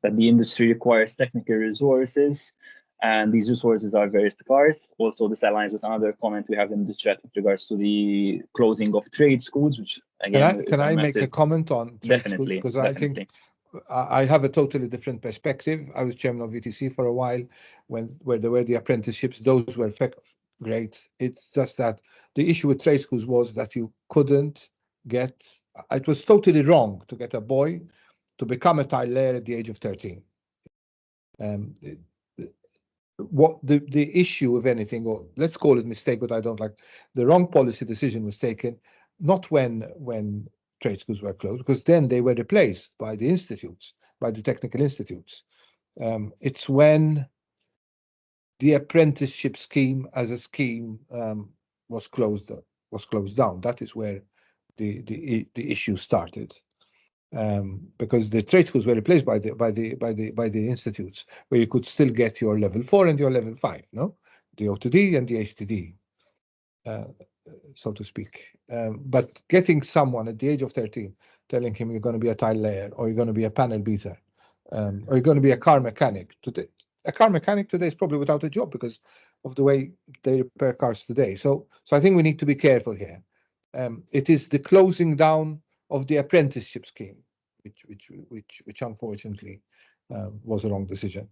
that the industry requires technical resources, and these resources are very scarce. Also, this aligns with another comment we have in the chat with regards to the closing of trade schools, which again, can I make a comment on trade schools? Because I think I have a totally different perspective. I was chairman of VTC for a while where there were the apprenticeships. Those were great. It's just that the issue with trade schools was that you couldn't get, it was totally wrong to get a boy to become a tile layer at the age of 13. What the issue, if anything, or let's call it mistake, but I don't like, the wrong policy decision was taken, not when trade schools were closed, because then they were replaced by the institutes, by the technical institutes. It's when the apprenticeship scheme as a scheme was closed down. That is where the issue started. Because the trade schools were replaced by the institutes, where you could still get your level 4 and your level 5, no, the OTD and the HTD, so to speak. But getting someone at the age of 13, telling him you're going to be a tile layer, or you're going to be a panel beater, or you're going to be a car mechanic today. A car mechanic today is probably without a job because of the way they repair cars today. So I think we need to be careful here. It is the closing down of the apprenticeship scheme, which unfortunately was a wrong decision.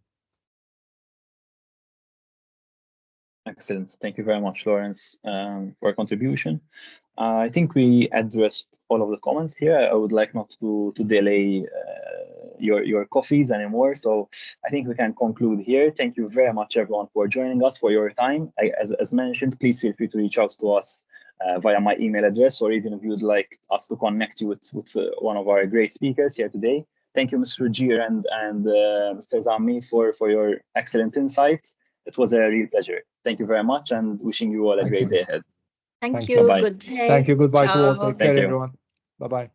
Excellent. Thank you very much, Lawrence, for your contribution. I think we addressed all of the comments here. I would like not to delay your coffees anymore, so I think we can conclude here. Thank you very much, everyone, for joining us, for your time. As mentioned, please feel free to reach out to us via my email address, or even if you would like us to connect you with one of our great speakers here today. Thank you, Mr. Rajir and Mr. Zammi for your excellent insights. It was a real pleasure. Thank you very much, and wishing you all a great day ahead. Thank you. Bye-bye. Good day. Thank you. Goodbye to all. Ciao. Take care, everyone. Bye-bye.